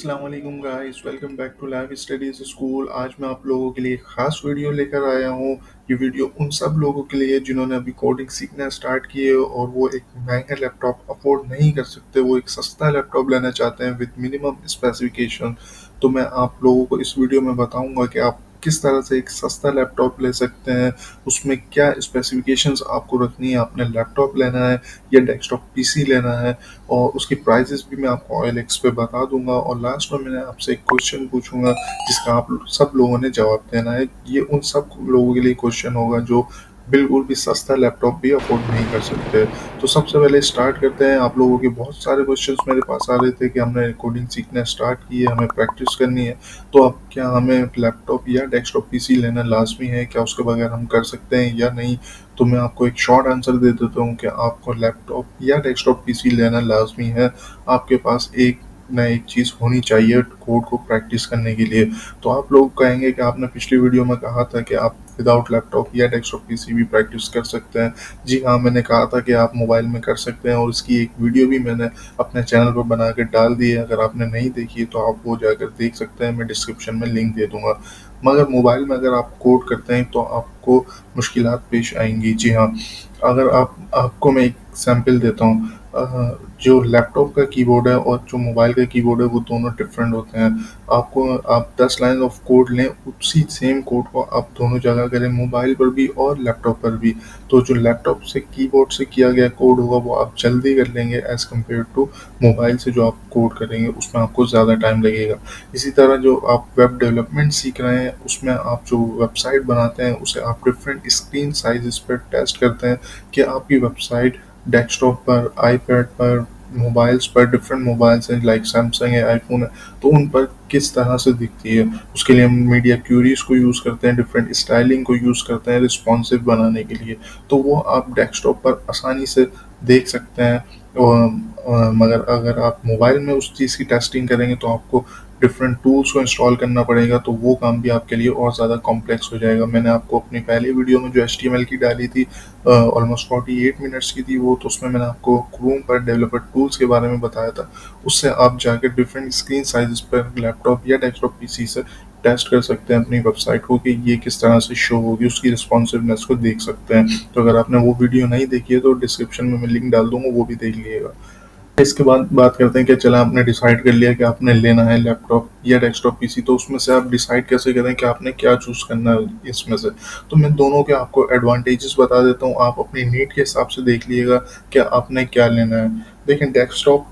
अस्सलाम वालेकुम guys, welcome back to live studies school. आज मैं आप लोगों के लिए एक ख़ास वीडियो लेकर आया हूँ। ये वीडियो उन सब लोगों के लिए जिन्होंने अभी कोडिंग सीखना स्टार्ट किए और वो एक महंगा लैपटॉप अफोर्ड नहीं कर सकते, वो एक सस्ता लैपटॉप लेना चाहते हैं विद मिनिमम स्पेसिफिकेशन। तो मैं आप लोगों को इस वीडियो में बताऊंगा कि आप किस तरह से एक सस्ता लैपटॉप ले सकते हैं, उसमें क्या स्पेसिफिकेशंस आपको रखनी है, आपने लैपटॉप लेना है या डेस्कटॉप पीसी लेना है, और उसकी प्राइजेस भी मैं आपको OLX पे बता दूंगा। और लास्ट में मैंने आपसे एक क्वेश्चन पूछूंगा जिसका आप सब लोगों ने जवाब देना है। ये उन सब लोगों के लिए क्वेश्चन होगा जो बिल्कुल भी सस्ता लैपटॉप भी अफोर्ड नहीं कर सकते। तो सबसे पहले स्टार्ट करते हैं। आप लोगों के बहुत सारे क्वेश्चंस मेरे पास आ रहे थे कि हमने कोडिंग सीखना स्टार्ट की है, हमें प्रैक्टिस करनी है, तो अब क्या हमें लैपटॉप या डेस्कटॉप पीसी लेना लाजमी है, क्या उसके बगैर हम कर सकते हैं या नहीं। तो मैं आपको एक शॉर्ट आंसर दे देता हूँ कि आपको लैपटॉप या डेस्कटॉप पीसी लेना लाजमी है। आपके पास एक ना एक चीज़ होनी चाहिए कोड को प्रैक्टिस करने के लिए। तो आप लोग कहेंगे कि आपने पिछली वीडियो में कहा था कि आप विदाउट लैपटॉप या डेस्कटॉप पीसी भी प्रैक्टिस कर सकते हैं। जी हाँ, मैंने कहा था कि आप मोबाइल में कर सकते हैं और इसकी एक वीडियो भी मैंने अपने चैनल पर बना के डाल दी है। अगर आपने नहीं देखी है तो आप वो जाकर देख सकते हैं, मैं डिस्क्रिप्शन में लिंक दे दूंगा। मगर मोबाइल में अगर आप कोड करते हैं तो आपको मुश्किलात पेश आएंगी। जी हाँ, अगर आपको मैं एक सैंपल देता हूँ। जो लैपटॉप का कीबोर्ड है और जो मोबाइल का कीबोर्ड है वो दोनों डिफरेंट होते हैं। आप 10 लाइन ऑफ कोड लें, उसी सेम कोड को आप दोनों जगह करें, मोबाइल पर भी और लैपटॉप पर भी। तो जो लैपटॉप से कीबोर्ड से किया गया कोड होगा वो आप जल्दी कर लेंगे एज़ कम्पेयर टू मोबाइल से जो आप कोड करेंगे उसमें आपको ज़्यादा टाइम लगेगा। इसी तरह जो आप वेब डेवलपमेंट सीख रहे हैं उसमें आप जो वेबसाइट बनाते हैं उसे आप डिफरेंट स्क्रीन साइज़ेस पर टेस्ट करते हैं कि आपकी वेबसाइट डेस्कटॉप पर, आईपैड पर, मोबाइल्स पर, डिफरेंट मोबाइल्स हैं लाइक सैमसंग है, आईफोन है, तो उन पर किस तरह से दिखती है। उसके लिए हम मीडिया क्यूरीज को यूज़ करते हैं, डिफरेंट स्टाइलिंग को यूज़ करते हैं रिस्पॉन्सिव बनाने के लिए। तो वो आप डेस्कटॉप पर आसानी से देख सकते हैं। मगर अगर आप मोबाइल में उस चीज़ की टेस्टिंग करेंगे तो आपको डिफरेंट टूल्स को इंस्टॉल करना पड़ेगा, तो वो काम भी आपके लिए और ज़्यादा कॉम्प्लेक्स हो जाएगा। मैंने आपको अपनी पहली वीडियो में जो HTML की डाली थी, ऑलमोस्ट 48 मिनट्स की थी वो, तो उसमें मैंने आपको क्रोम पर डेवलपर टूल्स के बारे में बताया था। उससे आप जाकर डिफरेंट स्क्रीन साइजेस पर लैपटॉप या डेस्कटॉप पीसी से टेस्ट कर सकते हैं अपनी वेबसाइट को कि ये किस तरह से शो होगी, उसकी रिस्पॉन्सिवनेस को देख सकते हैं। तो अगर आपने वो वीडियो नहीं देखी है तो डिस्क्रिप्शन में मैं लिंक डाल दूंगा, वो भी देख लीजिएगा। इसके बाद बात करते हैं कि चला आपने डिसाइड कर लिया कि आपने लेना है लैपटॉप या डेस्कटॉप पीसी, तो उसमें से आप डिसाइड कैसे करें कि आपने क्या चूज़ करना है इसमें से। तो मैं दोनों के आपको एडवांटेजेस बता देता हूँ, आप अपनी नीड के हिसाब से देख लीजिएगा कि आपने क्या लेना है। देखें, डेस्कटॉप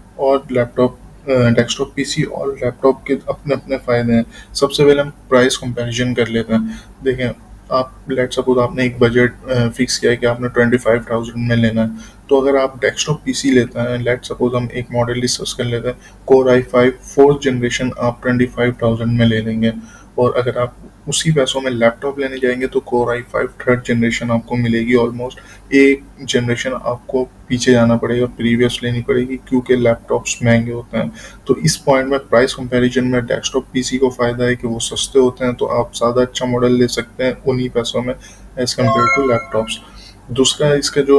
पीसी और लैपटॉप के अपने अपने फ़ायदे हैं। सबसे पहले हम प्राइस कंपैरिजन कर लेते हैं। देखें, आप लेट्स सपोज आपने एक बजट फिक्स किया है कि आपने 25,000 में लेना है। तो अगर आप डेस्कटॉप पीसी लेते हैं, लेट्स सपोज हम एक मॉडल डिस्कस कर लेते हैं, कोर i5 फोर्थ जनरेशन आप 25,000 में ले लेंगे। और अगर आप उसी पैसों में लैपटॉप लेने जाएंगे तो कोर i5 थर्ड जनरेशन आपको मिलेगी। ऑलमोस्ट एक जनरेशन आपको पीछे जाना पड़ेगा, प्रीवियस लेनी पड़ेगी, क्योंकि लैपटॉप्स महंगे होते हैं। तो इस पॉइंट में प्राइस कंपैरिजन में डेस्कटॉप पीसी को फ़ायदा है कि वो सस्ते होते हैं, तो आप ज़्यादा अच्छा मॉडल ले सकते हैं उन्हीं पैसों में एज़ कम्पेयर टू लैपटॉप्स। दूसरा इसका जो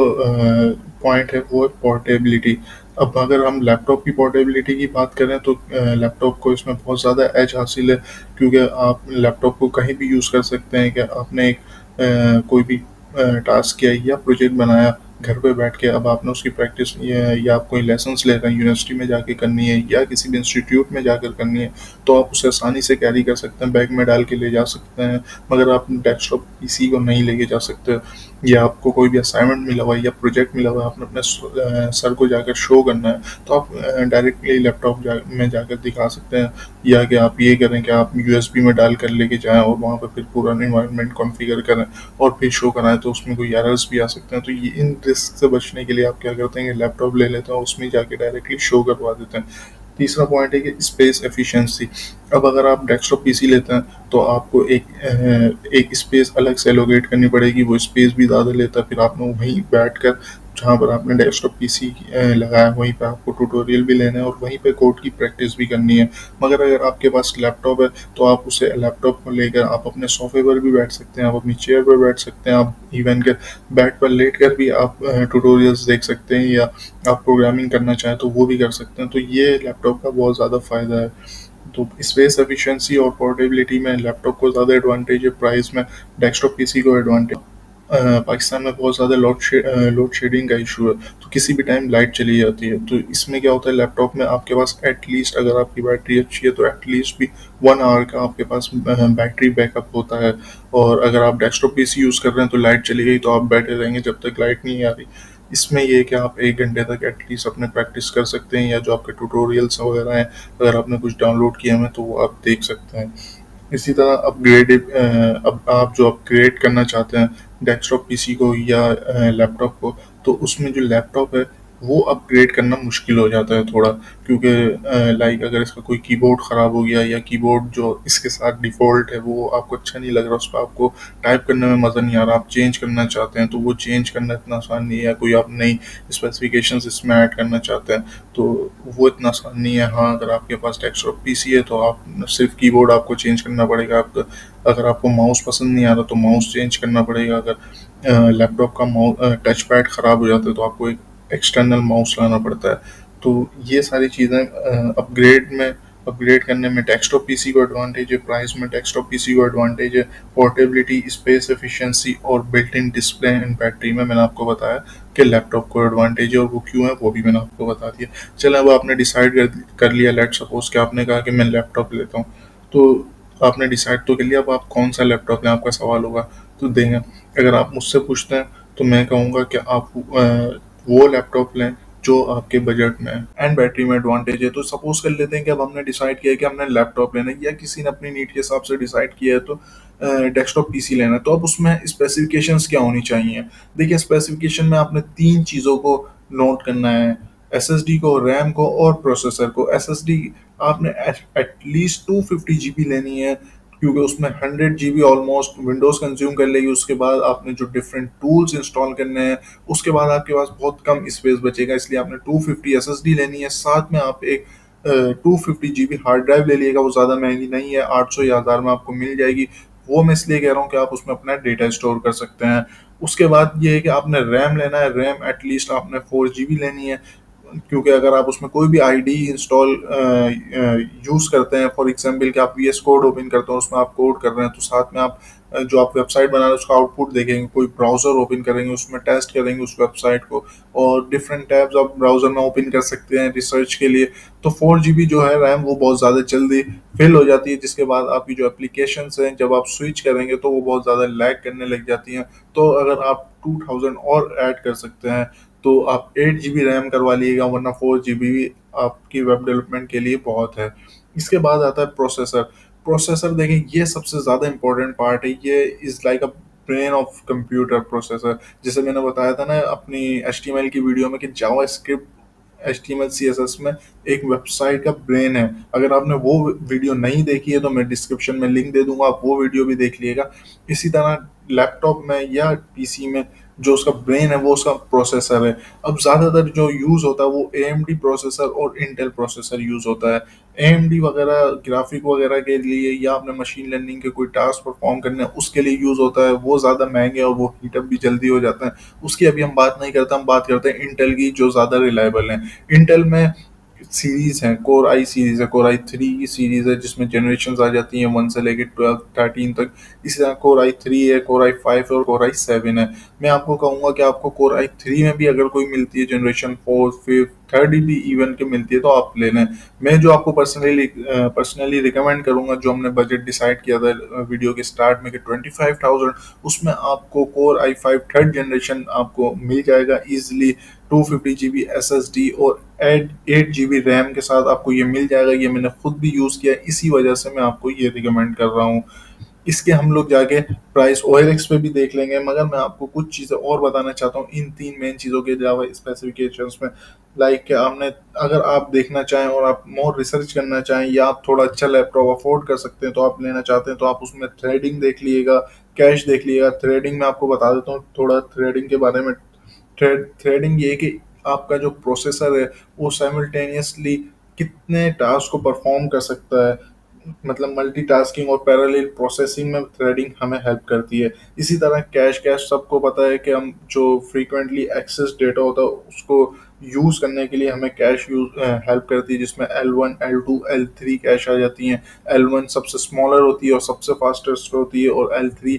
पॉइंट है वो है पोर्टेबिलिटी। अब अगर हम लैपटॉप की पोर्टेबिलिटी की बात करें तो लैपटॉप को इसमें बहुत ज़्यादा एज हासिल है, क्योंकि आप लैपटॉप को कहीं भी यूज़ कर सकते हैं। कि आपने एक कोई भी टास्क किया या प्रोजेक्ट बनाया घर पे बैठ के, अब आपने उसकी प्रैक्टिस या आप कोई लेसन्स ले रहे हैं, यूनिवर्सिटी में जाके करनी है या किसी भी इंस्टीट्यूट में जाकर करनी है, तो आप उसे आसानी से कैरी कर सकते हैं, बैग में डाल के ले जा सकते हैं। मगर आप डेस्कटॉप पीसी को नहीं लेके जा सकते, या आपको कोई भी असाइनमेंट मिला हुआ है या प्रोजेक्ट मिला हुआ है, आपने अपने सर को जाकर शो करना है, तो आप डायरेक्टली में जाकर दिखा सकते हैं। या कि आप ये करें कि आप यूएसबी में डाल कर लेके जाएं और वहाँ पर फिर पूरा इन्वायरमेंट कॉन्फ़िगर करें और फिर शो कराएं, तो उसमें कोई एरर्स भी आ सकते हैं। तो ये इन रिस्क से बचने के लिए आप क्या करते हैं कि लैपटॉप ले लेते हैं, उसमें जाके डायरेक्टली शो करवा देते हैं। तीसरा पॉइंट है कि स्पेस एफिशिएंसी। अब अगर आप डेस्कटॉप पीसी लेते हैं तो आपको एक स्पेस अलग से एलोकेट करनी पड़ेगी, वो स्पेस भी ज़्यादा लेता है। फिर आपने वहीं बैठकर जहाँ पर आपने डेस्कटॉप पीसी लगाया वहीं पे आपको ट्यूटोरियल भी लेना है और वहीं पे कोड की प्रैक्टिस भी करनी है। मगर अगर आपके पास लैपटॉप है तो आप उसे लैपटॉप को लेकर आप अपने सोफे पर भी बैठ सकते हैं, आप अपनी चेयर पर बैठ सकते हैं, आप इवन के बेड पर लेट कर भी आप ट्यूटोरियल्स देख सकते हैं, या आप प्रोग्रामिंग करना चाहें तो वो भी कर सकते हैं। तो ये लैपटॉप का बहुत ज़्यादा फ़ायदा है। तो स्पेस एफिशिएंसी और पोर्टेबिलिटी में लैपटॉप को ज़्यादा एडवांटेज है, प्राइस में डेस्कटॉप पीसी को एडवांटेज। पाकिस्तान में बहुत ज़्यादा लोड शेडिंग का इशू है, तो किसी भी टाइम लाइट चली जाती है। तो इसमें क्या होता है, लैपटॉप में आपके पास एटलीस्ट, अगर आपकी बैटरी अच्छी है तो एटलीस्ट भी 1 आवर का आपके पास बैटरी बैकअप होता है। और अगर आप डेस्कटॉप पीसी यूज़ कर रहे हैं तो लाइट चली गई तो आप बैठे रहेंगे जब तक लाइट नहीं आ रही। इसमें ये है कि आप 1 घंटे तक एटलीस्ट अपने प्रैक्टिस कर सकते हैं, या जो आपके ट्यूटोरियल्स वगैरह हैं, अगर आपने कुछ डाउनलोड किए हैं तो वो आप देख सकते हैं। इसी तरह अब आप जो अपग्रेड करना चाहते हैं डेस्कटॉप पीसी को या लैपटॉप को, तो उसमें जो लैपटॉप है वो अपग्रेड करना मुश्किल हो जाता है थोड़ा, क्योंकि लाइक अगर इसका कोई कीबोर्ड ख़राब हो गया, या कीबोर्ड जो इसके साथ डिफ़ॉल्ट है वो आपको अच्छा नहीं लग रहा, उस पर आपको टाइप करने में मज़ा नहीं आ रहा, आप चेंज करना चाहते हैं, तो वो चेंज करना इतना आसान नहीं है। कोई आप नई स्पेसिफिकेशंस इसमें ऐड करना चाहते हैं तो वो इतना आसान नहीं है। हाँ, अगर आपके पास डेस्कटॉप पीसी है तो आप सिर्फ कीबोर्ड आपको चेंज करना पड़ेगा। आपका अगर आपको माउस पसंद नहीं आ रहा तो माउस चेंज करना पड़ेगा। अगर लैपटॉप का टच पैड ख़राब हो जाता है तो आपको एक एक्सटर्नल माउस लाना पड़ता है। तो ये सारी चीज़ें अपग्रेड करने में डेस्कटॉप पीसी को एडवांटेज है, प्राइस में डेस्कटॉप पीसी को एडवांटेज है, पोर्टेबिलिटी, स्पेस एफिशिएंसी और built in display and battery में मैंने आपको बताया कि लैपटॉप को एडवांटेज है, और वो क्यों है वो भी मैंने आपको बता दिया। चलें, अब आपने डिसाइड कर लिया, लेट्स सपोज कि आपने कहा कि मैं लैपटॉप लेता हूँ, तो आपने डिसाइड तो कर लिया, अब आप कौन सा लैपटॉप लें आपका सवाल होगा। तो देंगे, अगर आप मुझसे पूछते हैं तो मैं कहूँगा कि आप वो लैपटॉप लें जो आपके बजट में है एंड बैटरी में एडवांटेज है। तो सपोज कर लेते हैं कि अब हमने डिसाइड किया है कि हमने लैपटॉप लेना है, या किसी ने अपनी नीड के हिसाब से डिसाइड किया है तो डेस्कटॉप पीसी लेना है, तो अब उसमें स्पेसिफिकेशंस क्या होनी चाहिए। देखिए, स्पेसिफिकेशन में आपने 3 चीज़ों को नोट करना है, एसएसडी को, रैम को और प्रोसेसर को। एसएसडी आपने एटलीस्ट 250 GB लेनी है, क्योंकि उसमें 100 GB ऑलमोस्ट विंडोज़ कंज्यूम कर लेगी। उसके बाद आपने जो डिफरेंट टूल्स इंस्टॉल करने हैं, उसके बाद आपके पास बहुत कम स्पेस बचेगा, इसलिए आपने 250 एसएसडी लेनी है। साथ में आप एक 250 GB हार्ड ड्राइव ले लिएगा, वो ज़्यादा महंगी नहीं है, 800 या 1000 में आपको मिल जाएगी। वो मैं इसलिए कह रहा हूँ कि आप उसमें अपना डेटा स्टोर कर सकते हैं। उसके बाद ये है कि आपने रैम लेना है, रैम एटलीस्ट आपने 4 GB लेनी है, क्योंकि अगर आप उसमें कोई भी आईडी इंस्टॉल यूज़ करते हैं, फॉर एग्जांपल कि आप वीएस कोड ओपन करते हो, उसमें आप कोड कर रहे हैं, तो साथ में आप जो आप वेबसाइट बना रहे हैं उसका आउटपुट देखेंगे, कोई ब्राउज़र ओपन करेंगे, उसमें टेस्ट करेंगे उस वेबसाइट को, और डिफरेंट टैब्स आप ब्राउज़र में ओपन कर सकते हैं रिसर्च के लिए। तो 4 GB जो है रैम, वो बहुत ज़्यादा जल्दी फिल हो जाती है, जिसके बाद आपकी जो एप्लीकेशंस हैं जब आप स्विच करेंगे तो वो बहुत ज़्यादा लैग करने लग जाती हैं। तो अगर आप 2000 और ऐड कर सकते हैं तो आप 8 GB रैम करवा लीजिएगा, वरना 4 GB भी आपकी वेब डेवलपमेंट के लिए बहुत है। इसके बाद आता है प्रोसेसर। प्रोसेसर देखें, ये सबसे ज़्यादा इंपॉर्टेंट पार्ट है, ये is like a brain of computer processor. जैसे मैंने बताया था ना अपनी HTML की वीडियो में कि जावा स्क्रिप्ट HTML CSS में एक वेबसाइट का ब्रेन है। अगर आपने वो वीडियो नहीं देखी है तो मैं डिस्क्रिप्शन में लिंक दे दूंगा, आप वो वीडियो भी देख लीजिएगा। इसी तरह लैपटॉप में या पीसी में जो उसका ब्रेन है वो उसका प्रोसेसर है। अब ज़्यादातर जो यूज़ होता है वो AMD प्रोसेसर और इंटेल प्रोसेसर यूज़ होता है। AMD वगैरह ग्राफिक वगैरह के लिए, या आपने मशीन लर्निंग के कोई टास्क परफॉर्म करने हैं उसके लिए यूज़ होता है, वो ज़्यादा महंगे और वो हीटअप भी जल्दी हो जाते हैं। उसकी अभी हम बात नहीं करते, हम बात करते हैं इंटेल की, जो ज़्यादा रिलायबल है। इंटेल में सीरीज है, कोर आई सीरीज है, कोर आई 3 की सीरीज है, जिसमें जनरेशन आ जाती हैं 1 से लेकर 12 13 तक। इसी तरह कोर आई 3 है, कोर आई 5 है और कोर आई 7 है। मैं आपको कहूँगा कि आपको कोर आई 3 में भी अगर कोई मिलती है जनरेशन 4 5 थर्ड भी इवन के मिलती है तो आप ले लें। मैं जो आपको पर्सनली रिकमेंड करूंगा, जो हमने बजट डिसाइड किया था वीडियो के स्टार्ट में कि 25,000, उसमें आपको कोर आई 5 थर्ड जनरेशन आपको मिल जाएगा इजीली। 250 GB SSD और 8 GB रैम के साथ आपको ये मिल जाएगा। ये मैंने खुद भी यूज़ किया, इसी वजह से मैं आपको ये रिकमेंड कर रहा हूँ। इसके हम लोग जाके प्राइस OLX पे भी देख लेंगे, मगर मैं आपको कुछ चीज़ें और बताना चाहता हूँ इन 3 मेन चीज़ों के अलावा स्पेसिफिकेशंस में। लाइक कि आपने, अगर आप देखना चाहें और आप मोर रिसर्च करना चाहें, या आप थोड़ा अच्छा लैपटॉप अफोर्ड कर सकते हैं तो आप लेना चाहते हैं, तो आप उसमें थ्रेडिंग देख लीजिएगा, कैश देख लीजिएगा। थ्रेडिंग में आपको बता देता हूँ थोड़ा थ्रेडिंग के बारे में। थ्रेडिंग ये है कि आपका जो प्रोसेसर है वो साइमल्टेनियसली कितने टास्क को परफॉर्म कर सकता है। मतलब मल्टीटास्किंग और पैरेलल प्रोसेसिंग में थ्रेडिंग हमें हेल्प करती है। इसी तरह कैश कैश सबको पता है कि हम जो फ्रीक्वेंटली एक्सेस डेटा होता है उसको यूज़ करने के लिए हमें कैश यूज हेल्प करती है, जिसमें L1 L2 L3 कैश आ जाती हैं। L1 सबसे स्मॉलर होती है और सबसे फास्टेस्ट होती है, और L3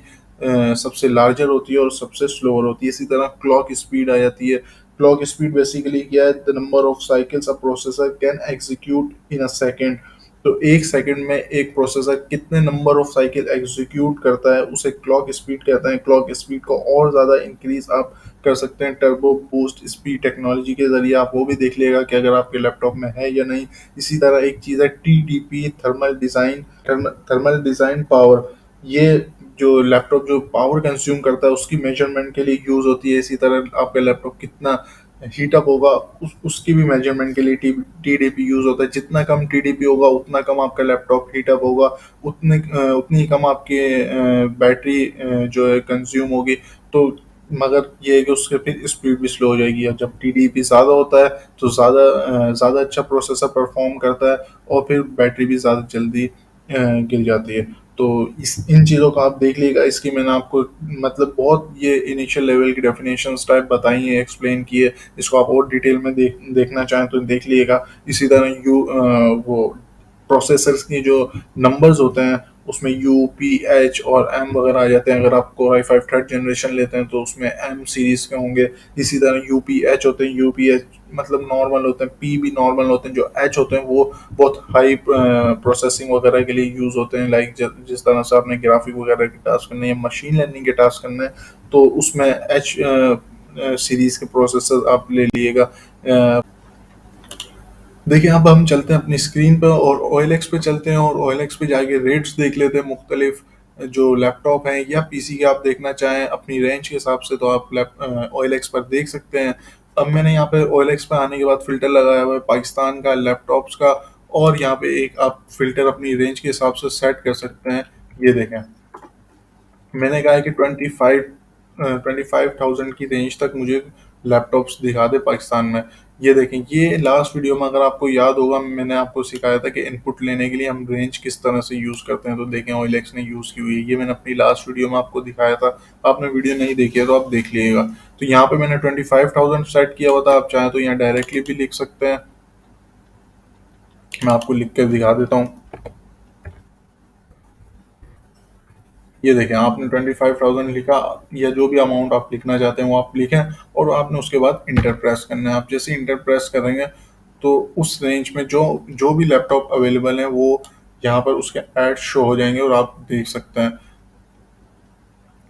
सबसे लार्जर होती है और सबसे स्लोअर होती है। इसी तरह क्लॉक स्पीड आ जाती है। क्लॉक स्पीड बेसिकली क्या है, the number of cycles a processor can execute in a second. तो एक सेकंड में एक प्रोसेसर कितने नंबर ऑफ साइकिल एग्जीक्यूट करता है उसे क्लॉक स्पीड कहते हैं। क्लॉक स्पीड को और ज़्यादा इंक्रीज आप कर सकते हैं टर्बो बूस्ट स्पीड टेक्नोलॉजी के जरिए। आप वो भी देख लेगा कि अगर आपके लैपटॉप में है या नहीं। इसी तरह एक चीज़ है TDP, थर्मल डिज़ाइन पावर। ये जो लैपटॉप जो पावर कंज्यूम करता है उसकी मेजरमेंट के लिए यूज़ होती है। इसी तरह आपका लैपटॉप कितना हीटअप होगा उसकी भी मेजरमेंट के लिए TDP यूज़ होता है। जितना कम TDP होगा उतना कम आपका लैपटॉप हीटअप होगा, उतनी ही कम आपके बैटरी जो है कंज्यूम होगी। तो मगर ये है कि उसके फिर स्पीड भी स्लो हो जाएगी। और जब TDP ज़्यादा होता है तो ज़्यादा अच्छा प्रोसेसर परफॉर्म करता है, और फिर बैटरी भी ज़्यादा जल्दी गिर जाती है। तो इस इन चीज़ों को आप देख लीजिएगा। इसकी मैंने आपको मतलब बहुत ये इनिशियल लेवल की डेफिनेशंस टाइप बताई हैं, एक्सप्लेन की है। इसको आप और डिटेल में देखना चाहें तो देख लीजिएगा। इसी तरह वो प्रोसेसर्स की जो नंबर्स होते हैं उसमें U, P, H और M वगैरह आ जाते हैं। अगर आप Core i5 थर्ड जनरेशन लेते हैं तो उसमें M सीरीज के होंगे। इसी तरह UPH होते हैं। UPH मतलब नॉर्मल होते हैं, P भी नॉर्मल होते हैं। जो H होते हैं वो बहुत हाई प्रोसेसिंग वगैरह के लिए यूज़ होते हैं। लाइक जिस तरह से आपने ग्राफिक वगैरह के टास्क करने हैं, मशीन लर्निंग के टास्क करने हैं, तो उसमें H सीरीज के प्रोसेसर आप ले लिएगा। देखिए, अब हम चलते हैं अपनी स्क्रीन पर और OLX पे चलते हैं, और OLX पे जाके रेट्स देख लेते हैं मुख्तलिफ जो लैपटॉप हैं या PC के। आप देखना चाहें अपनी रेंज के हिसाब से तो आप OLX पर देख सकते हैं। अब मैंने यहाँ पे OLX पे आने के बाद फ़िल्टर लगाया हुआ है पाकिस्तान का, लैपटॉप्स का, और यहाँ पे एक आप फ़िल्टर अपनी रेंज के हिसाब से सेट कर सकते हैं। ये देखें, मैंने कहा है कि 25,000 की रेंज तक मुझे लैपटॉप्स दिखा दे पाकिस्तान में। ये देखें, ये लास्ट वीडियो में अगर आपको याद होगा मैंने आपको सिखाया था कि इनपुट लेने के लिए हम रेंज किस तरह से यूज़ करते हैं। तो देखें, OLX ने यूज़ की हुई है। ये मैंने अपनी लास्ट वीडियो में आपको दिखाया था। आपने वीडियो नहीं देखी है तो आप देख लीजिएगा। तो यहाँ पे मैंने 25,000 सेट किया हुआ था। आप चाहें तो यहाँ डायरेक्टली भी लिख सकते हैं। मैं आपको लिख कर दिखा देता हूँ। ये देखें, आपने 25,000 लिखा, या जो भी अमाउंट आप लिखना चाहते हैं वो आप लिखें, और आपने उसके बाद इंटर प्रेस करना है। आप जैसे इंटर प्रेस करेंगे तो उस रेंज में जो जो भी लैपटॉप अवेलेबल हैं वो यहाँ पर उसके ऐड शो हो जाएंगे और आप देख सकते हैं।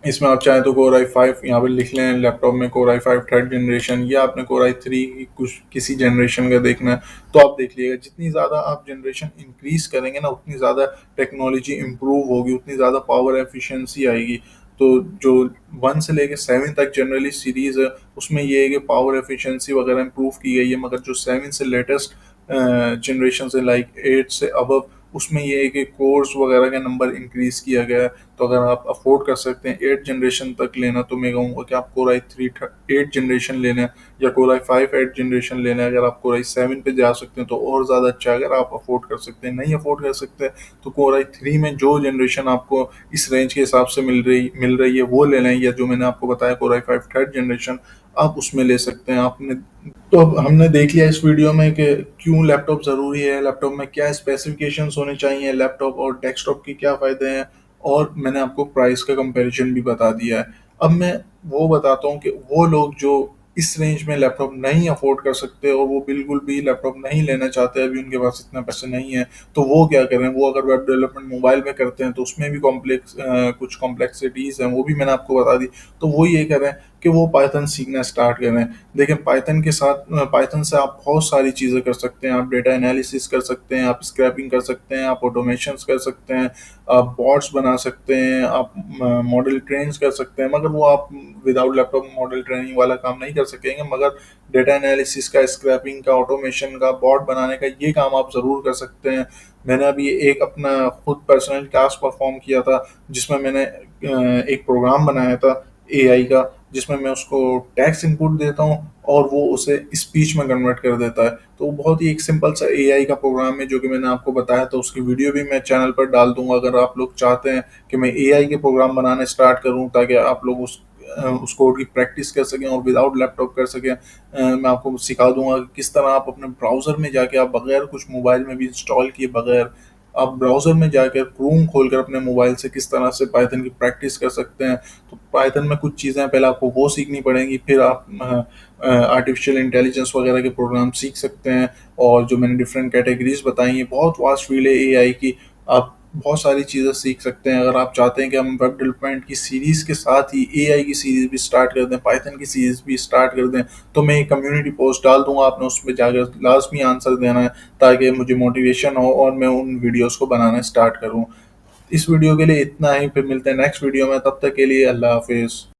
इसमें आप चाहें तो Core i5 यहाँ पर लिख लें। लैपटॉप में Core i5 थर्ड जनरेशन, या आपने Core i3 की कुछ किसी जनरेशन का देखना है तो आप देख लीजिएगा। जितनी ज़्यादा आप जनरेशन इंक्रीज करेंगे ना उतनी ज़्यादा टेक्नोलॉजी इम्प्रूव होगी, उतनी ज़्यादा पावर एफिशिएंसी आएगी। तो जो 1 से लेके 7 तक जनरली सीरीज़ है उसमें ये है कि पावर एफिशिएंसी वगैरह इम्प्रूव की गई है। मगर जो 7 से लेटेस्ट जनरेशन से लाइक 8 से अबव, उसमें ये है कि कोर्स वगैरह का नंबर इंक्रीज़ किया गया है। तो अगर आप अफोर्ड कर सकते हैं 8 जनरेशन तक लेना तो मैं कहूँगा कि आप Core i3 8 जनरेशन ले लें, या Core i5 8 जनरेशन ले लें। अगर आप Core i7 पे जा सकते हैं तो और ज़्यादा अच्छा है। अगर आप अफोर्ड कर सकते हैं, नहीं अफोर्ड कर सकते तो Core i3 में जो जनरेशन आपको इस रेंज के हिसाब से मिल रही है वो ले लें, या जो मैंने आपको बताया Core i5 थर्ड जनरेशन आप उसमें ले सकते हैं। आपने तो अब हमने देख लिया इस वीडियो में कि क्यों लैपटॉप ज़रूरी है, लैपटॉप में क्या स्पेसिफिकेशंस होने चाहिए, लैपटॉप और डेस्कटॉप के क्या फ़ायदे हैं, और मैंने आपको प्राइस का कंपैरिजन भी बता दिया है। अब मैं वो बताता हूँ कि वो लोग जो इस रेंज में लैपटॉप नहीं अफोर्ड कर सकते और वो बिल्कुल भी लैपटॉप नहीं लेना चाहते, अभी उनके पास इतना पैसे नहीं है, तो वो क्या करें। वो अगर वेब डेवलपमेंट मोबाइल में करते हैं तो उसमें भी कुछ कॉम्प्लेक्सिटीज़ हैं, वो भी मैंने आपको बता दी। तो वो ये करें कि वो पाइथन सीखना स्टार्ट करें। देखिए, पाइथन से आप बहुत सारी चीज़ें कर सकते हैं। आप डेटा एनालिसिस कर सकते हैं, आप स्क्रैपिंग कर सकते हैं, आप ऑटोमेशंस कर सकते हैं, आप बॉट्स बना सकते हैं, आप मॉडल ट्रेन कर सकते हैं। मगर वो आप विदाउट लैपटॉप मॉडल ट्रेनिंग वाला काम नहीं कर सकेंगे। मगर डेटा एनालिसिस का, स्क्रैपिंग का, ऑटोमेशन का, बॉट बनाने का, ये काम आप ज़रूर कर सकते हैं। मैंने अभी एक अपना खुद पर्सनल टास्क परफॉर्म किया था जिसमें मैंने एक प्रोग्राम बनाया था AI का, जिसमें मैं उसको टेक्स्ट इनपुट देता हूँ और वो उसे स्पीच में कन्वर्ट कर देता है। तो बहुत ही एक सिंपल सा एआई का प्रोग्राम है जो कि मैंने आपको बताया, तो उसकी वीडियो भी मैं चैनल पर डाल दूँगा अगर आप लोग चाहते हैं कि मैं एआई के प्रोग्राम बनाने स्टार्ट करूँ, ताकि आप लोग उस कोड की प्रैक्टिस कर सकें और विदाउट लैपटॉप कर सकें। मैं आपको सिखा दूँगा कि किस तरह आप अपने ब्राउज़र में जाके आप बगैर कुछ मोबाइल में भी इंस्टॉल किए बगैर आप ब्राउज़र में जाकर क्रोम खोलकर अपने मोबाइल से किस तरह से पाइथन की प्रैक्टिस कर सकते हैं। तो पाइथन में कुछ चीज़ें पहले आपको वो सीखनी पड़ेंगी, फिर आप आर्टिफिशियल इंटेलिजेंस वगैरह के प्रोग्राम सीख सकते हैं। और जो मैंने डिफरेंट कैटेगरीज बताई हैं, बहुत वास्ट फील्ड है एआई की, आप बहुत सारी चीज़ें सीख सकते हैं। अगर आप चाहते हैं कि हम वेब डेवलपमेंट की सीरीज़ के साथ ही एआई की सीरीज़ भी स्टार्ट कर दें, पाइथन की सीरीज़ भी स्टार्ट कर दें, तो मैं एक कम्युनिटी पोस्ट डाल दूंगा, आपने उसमें जाकर लाजमी आंसर देना है ताकि मुझे मोटिवेशन हो और मैं उन वीडियोस को बनाना स्टार्ट करूं। इस वीडियो के लिए इतना ही, फिर मिलते हैं नेक्स्ट वीडियो में, तब तक के लिए अल्लाह हाफिज़।